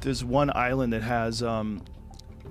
there's one island that has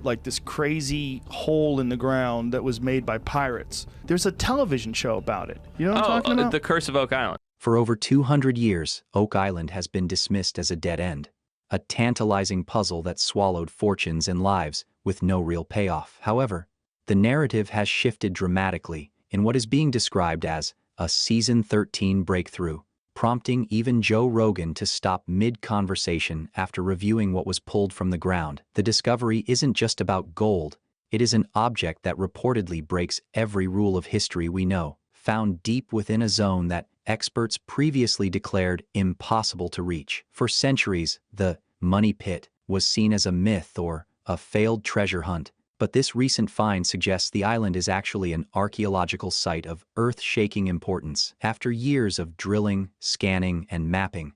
like this crazy hole in the ground that was made by pirates. There's a television show about it. You know what I'm talking about? The Curse of Oak Island. For over 200 years, Oak Island has been dismissed as a dead end, a tantalizing puzzle that swallowed fortunes and lives with no real payoff. However, the narrative has shifted dramatically in what is being described as a Season 13 breakthrough, prompting even Joe Rogan to stop mid-conversation after reviewing what was pulled from the ground. The discovery isn't just about gold, it is an object that reportedly breaks every rule of history we know, found deep within a zone that experts previously declared impossible to reach. For centuries, the money pit was seen as a myth or a failed treasure hunt, but this recent find suggests the island is actually an archaeological site of earth-shaking importance. After years of drilling, scanning, and mapping,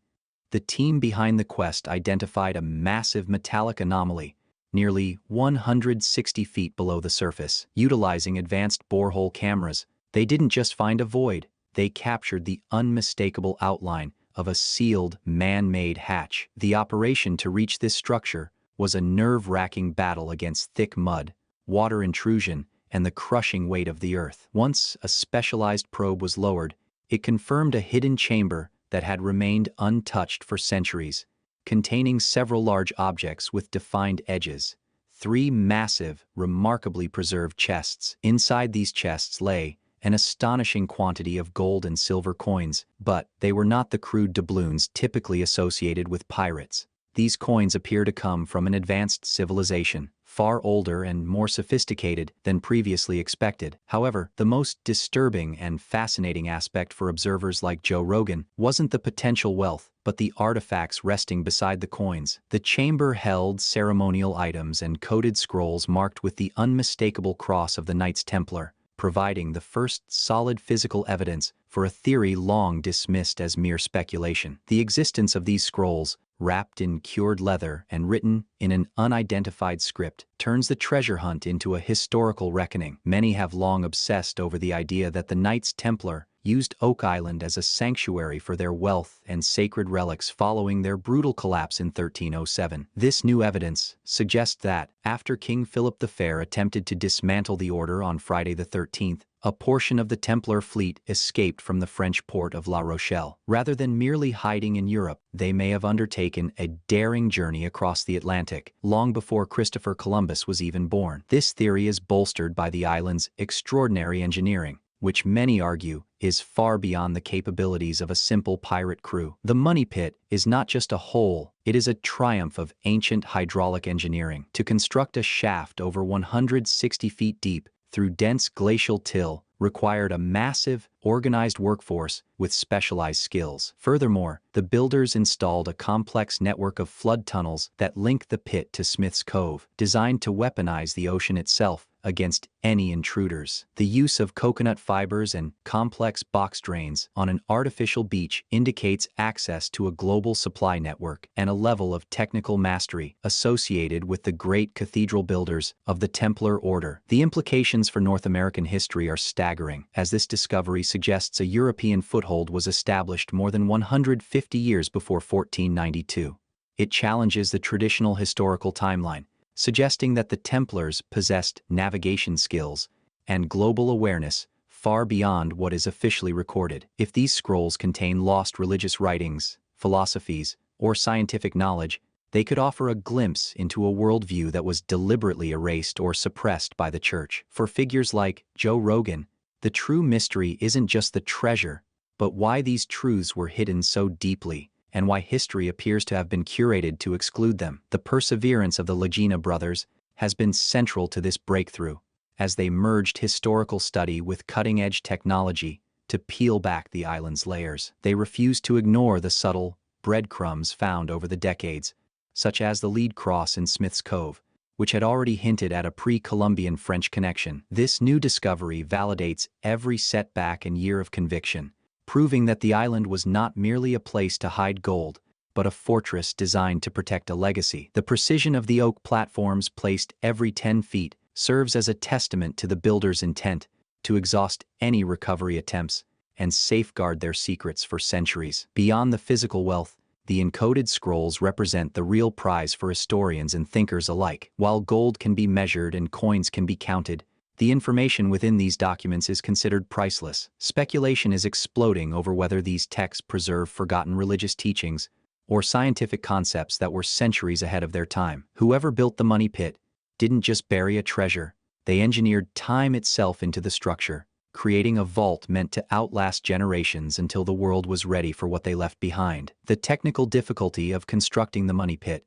the team behind the quest identified a massive metallic anomaly, nearly 160 feet below the surface. Utilizing advanced borehole cameras, they didn't just find a void, they captured the unmistakable outline of a sealed, man-made hatch. The operation to reach this structure was a nerve-wracking battle against thick mud, water intrusion, and the crushing weight of the earth. Once a specialized probe was lowered, it confirmed a hidden chamber that had remained untouched for centuries, containing several large objects with defined edges. 3 massive, remarkably preserved chests. Inside these chests lay an astonishing quantity of gold and silver coins, but they were not the crude doubloons typically associated with pirates. These coins appear to come from an advanced civilization, far older and more sophisticated than previously expected. However, the most disturbing and fascinating aspect for observers like Joe Rogan wasn't the potential wealth, but the artifacts resting beside the coins. The chamber held ceremonial items and coded scrolls marked with the unmistakable cross of the Knights Templar, providing the first solid physical evidence for a theory long dismissed as mere speculation. The existence of these scrolls, wrapped in cured leather and written in an unidentified script, turns the treasure hunt into a historical reckoning. Many have long obsessed over the idea that the Knights Templar used Oak Island as a sanctuary for their wealth and sacred relics following their brutal collapse in 1307. This new evidence suggests that, after King Philip the Fair attempted to dismantle the order on Friday the 13th, a portion of the Templar fleet escaped from the French port of La Rochelle. Rather than merely hiding in Europe, they may have undertaken a daring journey across the Atlantic, long before Christopher Columbus was even born. This theory is bolstered by the island's extraordinary engineering, which many argue is far beyond the capabilities of a simple pirate crew. The money pit is not just a hole, it is a triumph of ancient hydraulic engineering. To construct a shaft over 160 feet deep through dense glacial till required a massive, organized workforce with specialized skills. Furthermore, the builders installed a complex network of flood tunnels that link the pit to Smith's Cove, designed to weaponize the ocean itself against any intruders. The use of coconut fibers and complex box drains on an artificial beach indicates access to a global supply network and a level of technical mastery associated with the great cathedral builders of the Templar Order. The implications for North American history are staggering, as this discovery suggests a European foothold was established more than 150 years before 1492. It challenges the traditional historical timeline, suggesting that the Templars possessed navigation skills and global awareness far beyond what is officially recorded. If these scrolls contain lost religious writings, philosophies, or scientific knowledge, they could offer a glimpse into a worldview that was deliberately erased or suppressed by the Church. For figures like Joe Rogan, the true mystery isn't just the treasure, but why these truths were hidden so deeply, and why history appears to have been curated to exclude them. The perseverance of the Lagina brothers has been central to this breakthrough, as they merged historical study with cutting-edge technology to peel back the island's layers. They refused to ignore the subtle breadcrumbs found over the decades, such as the lead cross in Smith's Cove, which had already hinted at a pre-Columbian French connection. This new discovery validates every setback and year of conviction, proving that the island was not merely a place to hide gold, but a fortress designed to protect a legacy. The precision of the oak platforms placed every 10 feet serves as a testament to the builders' intent to exhaust any recovery attempts and safeguard their secrets for centuries. Beyond the physical wealth, the encoded scrolls represent the real prize for historians and thinkers alike. While gold can be measured and coins can be counted, the information within these documents is considered priceless. Speculation is exploding over whether these texts preserve forgotten religious teachings or scientific concepts that were centuries ahead of their time. Whoever built the money pit didn't just bury a treasure, they engineered time itself into the structure, creating a vault meant to outlast generations until the world was ready for what they left behind. The technical difficulty of constructing the money pit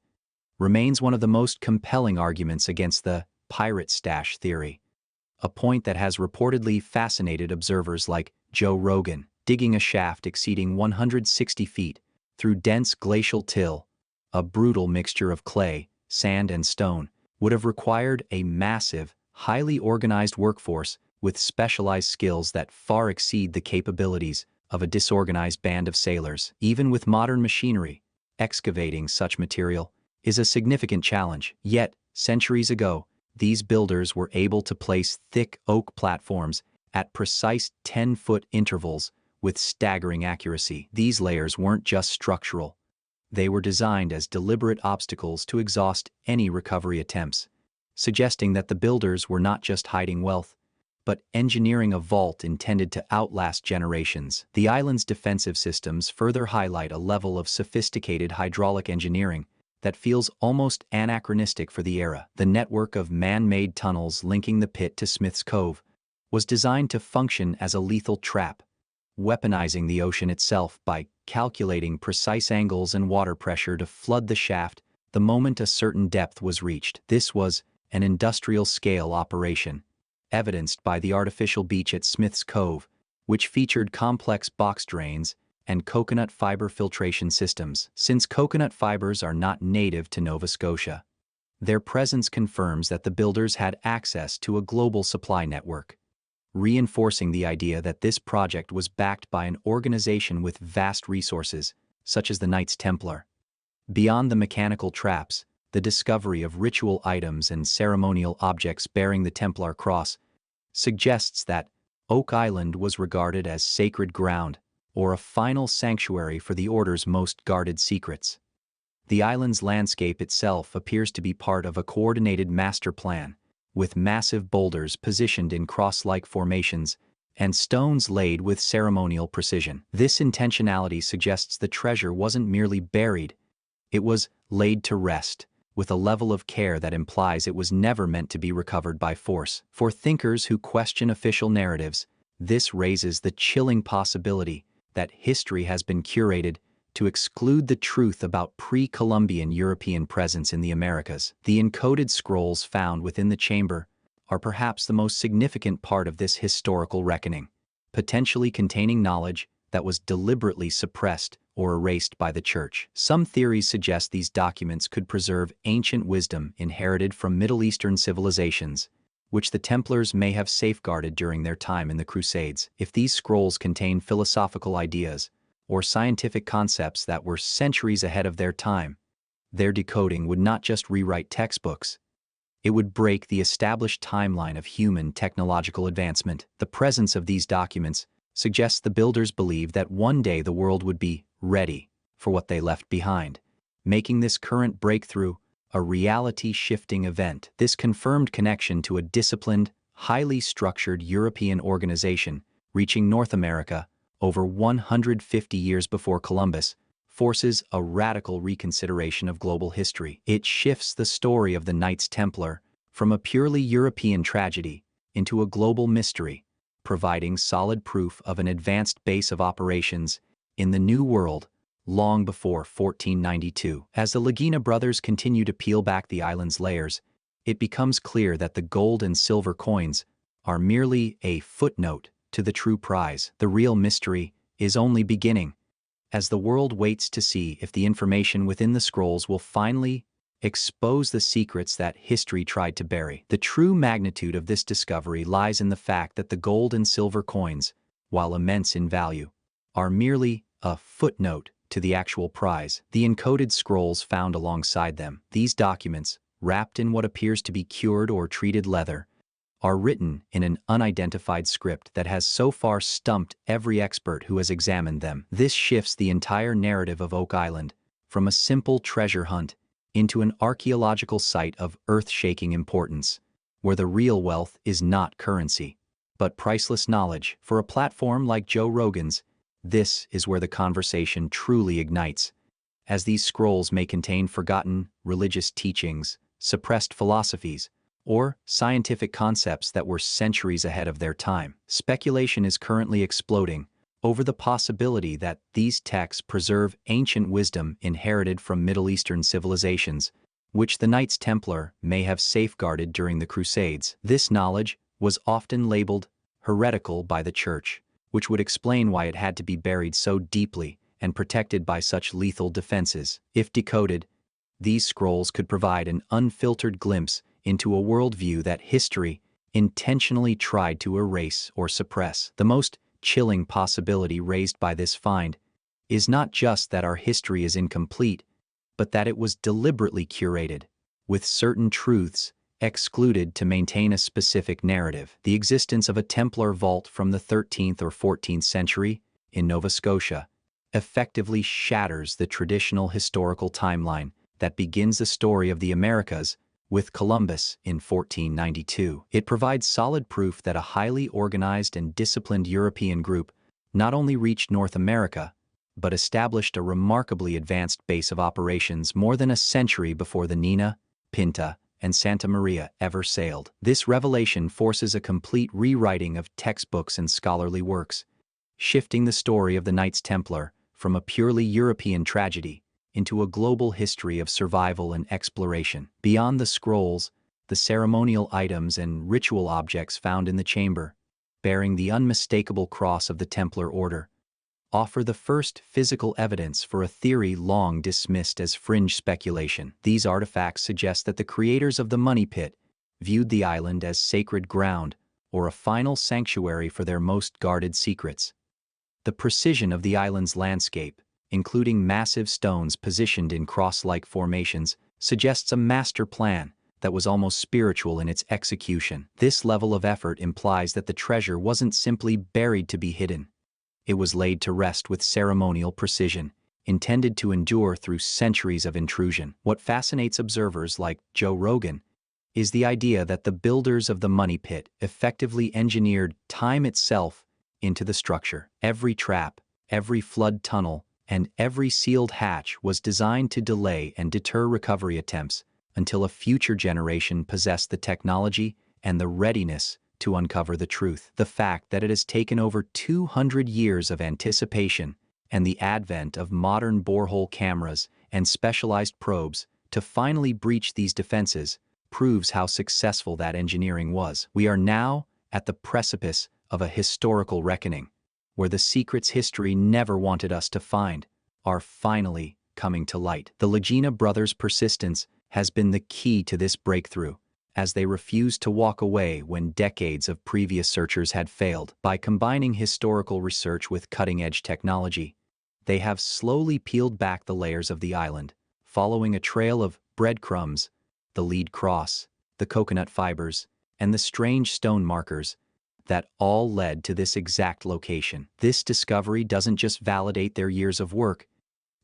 remains one of the most compelling arguments against the pirate stash theory, a point that has reportedly fascinated observers like Joe Rogan. Digging a shaft exceeding 160 feet through dense glacial till, a brutal mixture of clay, sand, and stone, would have required a massive, highly organized workforce with specialized skills that far exceed the capabilities of a disorganized band of sailors. Even with modern machinery, excavating such material is a significant challenge. Yet, centuries ago, these builders were able to place thick oak platforms at precise 10-foot intervals with staggering accuracy. These layers weren't just structural. They were designed as deliberate obstacles to exhaust any recovery attempts, suggesting that the builders were not just hiding wealth, but engineering a vault intended to outlast generations. The island's defensive systems further highlight a level of sophisticated hydraulic engineering that feels almost anachronistic for the era. The network of man-made tunnels linking the pit to Smith's Cove was designed to function as a lethal trap, weaponizing the ocean itself by calculating precise angles and water pressure to flood the shaft the moment a certain depth was reached. This was an industrial-scale operation, evidenced by the artificial beach at Smith's Cove, which featured complex box drains and coconut fiber filtration systems. Since coconut fibers are not native to Nova Scotia, their presence confirms that the builders had access to a global supply network, reinforcing the idea that this project was backed by an organization with vast resources, such as the Knights Templar. Beyond the mechanical traps, the discovery of ritual items and ceremonial objects bearing the Templar cross suggests that Oak Island was regarded as sacred ground or a final sanctuary for the Order's most guarded secrets. The island's landscape itself appears to be part of a coordinated master plan, with massive boulders positioned in cross-like formations and stones laid with ceremonial precision. This intentionality suggests the treasure wasn't merely buried, it was laid to rest, with a level of care that implies it was never meant to be recovered by force. For thinkers who question official narratives, this raises the chilling possibility that history has been curated to exclude the truth about pre-Columbian European presence in the Americas. The encoded scrolls found within the chamber are perhaps the most significant part of this historical reckoning, potentially containing knowledge that was deliberately suppressed or erased by the Church. Some theories suggest these documents could preserve ancient wisdom inherited from Middle Eastern civilizations, which the Templars may have safeguarded during their time in the Crusades. If these scrolls contain philosophical ideas or scientific concepts that were centuries ahead of their time, their decoding would not just rewrite textbooks, it would break the established timeline of human technological advancement. The presence of these documents suggests the builders believed that one day the world would be ready for what they left behind, making this current breakthrough a reality-shifting event. This confirmed connection to a disciplined, highly structured European organization reaching North America over 150 years before Columbus forces a radical reconsideration of global history. It shifts the story of the Knights Templar from a purely European tragedy into a global mystery, providing solid proof of an advanced base of operations in the New World long before 1492. As the Lagina brothers continue to peel back the island's layers, it becomes clear that the gold and silver coins are merely a footnote to the true prize. The real mystery is only beginning, as the world waits to see if the information within the scrolls will finally expose the secrets that history tried to bury. The true magnitude of this discovery lies in the fact that the gold and silver coins, while immense in value, are merely a footnote to the actual prize. The encoded scrolls found alongside them, these documents, wrapped in what appears to be cured or treated leather, are written in an unidentified script that has so far stumped every expert who has examined them. This shifts the entire narrative of Oak Island from a simple treasure hunt into an archaeological site of earth-shaking importance, where the real wealth is not currency, but priceless knowledge. For a platform like Joe Rogan's, this is where the conversation truly ignites, as these scrolls may contain forgotten religious teachings, suppressed philosophies, or scientific concepts that were centuries ahead of their time. Speculation is currently exploding over the possibility that these texts preserve ancient wisdom inherited from Middle Eastern civilizations, which the Knights Templar may have safeguarded during the Crusades. This knowledge was often labeled heretical by the Church, which would explain why it had to be buried so deeply and protected by such lethal defenses. If decoded, these scrolls could provide an unfiltered glimpse into a worldview that history intentionally tried to erase or suppress. The most chilling possibility raised by this find is not just that our history is incomplete, but that it was deliberately curated, with certain truths excluded to maintain a specific narrative. The existence of a Templar vault from the 13th or 14th century in Nova Scotia effectively shatters the traditional historical timeline that begins the story of the Americas with Columbus in 1492. It provides solid proof that a highly organized and disciplined European group not only reached North America, but established a remarkably advanced base of operations more than a century before the Nina, Pinta, and Santa Maria ever sailed. This revelation forces a complete rewriting of textbooks and scholarly works, shifting the story of the Knights Templar from a purely European tragedy into a global history of survival and exploration. Beyond the scrolls, the ceremonial items and ritual objects found in the chamber, bearing the unmistakable cross of the Templar Order, offer the first physical evidence for a theory long dismissed as fringe speculation. These artifacts suggest that the creators of the Money Pit viewed the island as sacred ground or a final sanctuary for their most guarded secrets. The precision of the island's landscape, including massive stones positioned in cross-like formations, suggests a master plan that was almost spiritual in its execution. This level of effort implies that the treasure wasn't simply buried to be hidden. It was laid to rest with ceremonial precision, intended to endure through centuries of intrusion. What fascinates observers like Joe Rogan is the idea that the builders of the Money Pit effectively engineered time itself into the structure. Every trap, every flood tunnel, and every sealed hatch was designed to delay and deter recovery attempts until a future generation possessed the technology and the readiness to uncover the truth. The fact that it has taken over 200 years of anticipation and the advent of modern borehole cameras and specialized probes to finally breach these defenses proves how successful that engineering was. We are now at the precipice of a historical reckoning, where the secrets history never wanted us to find are finally coming to light. The Legina brothers' persistence has been the key to this breakthrough, as they refused to walk away when decades of previous searchers had failed. By combining historical research with cutting-edge technology, they have slowly peeled back the layers of the island, following a trail of breadcrumbs, the lead cross, the coconut fibers, and the strange stone markers that all led to this exact location. This discovery doesn't just validate their years of work,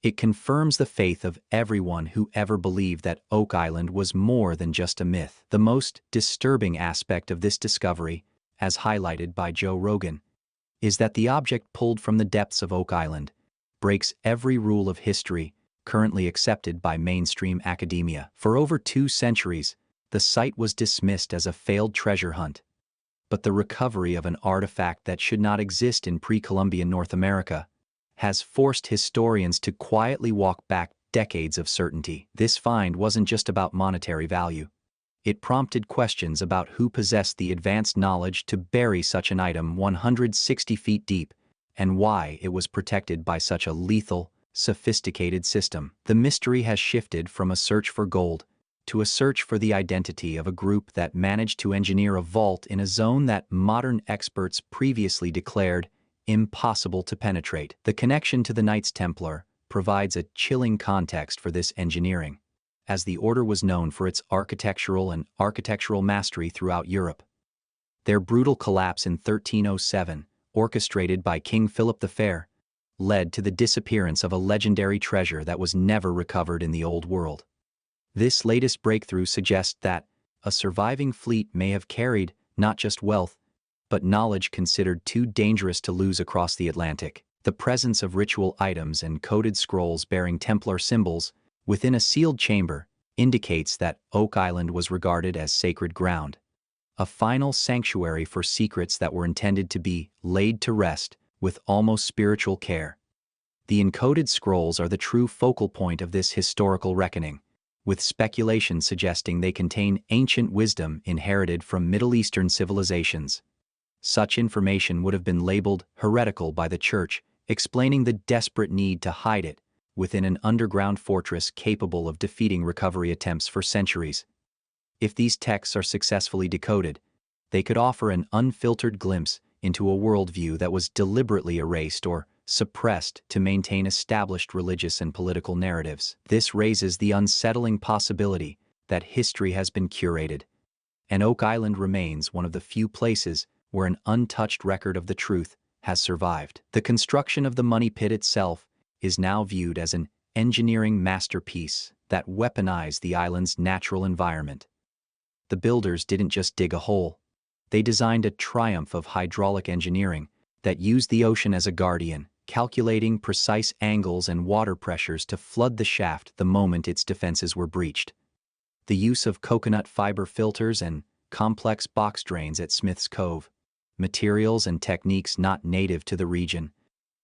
it confirms the faith of everyone who ever believed that Oak Island was more than just a myth. The most disturbing aspect of this discovery, as highlighted by Joe Rogan, is that the object pulled from the depths of Oak Island breaks every rule of history currently accepted by mainstream academia. For over 2 centuries, the site was dismissed as a failed treasure hunt. But the recovery of an artifact that should not exist in pre-Columbian North America has forced historians to quietly walk back decades of certainty. This find wasn't just about monetary value. It prompted questions about who possessed the advanced knowledge to bury such an item 160 feet deep and why it was protected by such a lethal, sophisticated system. The mystery has shifted from a search for gold to a search for the identity of a group that managed to engineer a vault in a zone that modern experts previously declared impossible to penetrate. The connection to the Knights Templar provides a chilling context for this engineering, as the order was known for its architectural mastery throughout Europe. Their brutal collapse in 1307, orchestrated by King Philip the Fair, led to the disappearance of a legendary treasure that was never recovered in the Old World. This latest breakthrough suggests that a surviving fleet may have carried not just wealth, but knowledge considered too dangerous to lose across the Atlantic. The presence of ritual items and coded scrolls bearing Templar symbols within a sealed chamber indicates that Oak Island was regarded as sacred ground, a final sanctuary for secrets that were intended to be laid to rest with almost spiritual care. The encoded scrolls are the true focal point of this historical reckoning, with speculation suggesting they contain ancient wisdom inherited from Middle Eastern civilizations. Such information would have been labeled heretical by the Church, explaining the desperate need to hide it within an underground fortress capable of defeating recovery attempts for centuries. If these texts are successfully decoded, they could offer an unfiltered glimpse into a worldview that was deliberately erased or suppressed to maintain established religious and political narratives. This raises the unsettling possibility that history has been curated, and Oak Island remains one of the few places where an untouched record of the truth has survived. The construction of the money pit itself is now viewed as an engineering masterpiece that weaponized the island's natural environment. The builders didn't just dig a hole. They designed a triumph of hydraulic engineering that used the ocean as a guardian, calculating precise angles and water pressures to flood the shaft the moment its defenses were breached. The use of coconut fiber filters and complex box drains at Smith's Cove, materials and techniques not native to the region,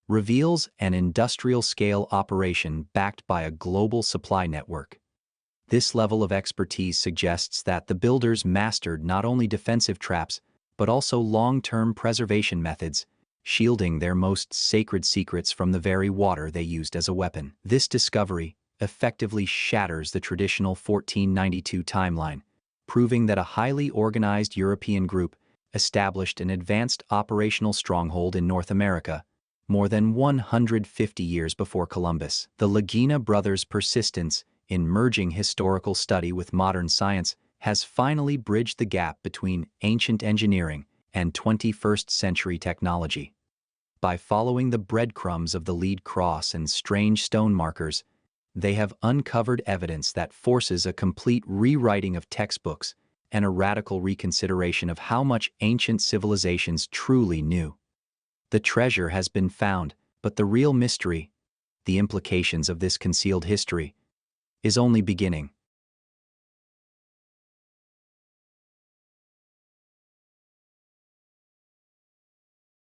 reveals an industrial-scale operation backed by a global supply network. This level of expertise suggests that the builders mastered not only defensive traps, but also long-term preservation methods, shielding their most sacred secrets from the very water they used as a weapon. This discovery effectively shatters the traditional 1492 timeline, proving that a highly organized European group established an advanced operational stronghold in North America more than 150 years before Columbus. The Lagina brothers' persistence in merging historical study with modern science has finally bridged the gap between ancient engineering and 21st-century technology. By following the breadcrumbs of the lead cross and strange stone markers, they have uncovered evidence that forces a complete rewriting of textbooks and a radical reconsideration of how much ancient civilizations truly knew. The treasure has been found, but the real mystery, the implications of this concealed history, is only beginning.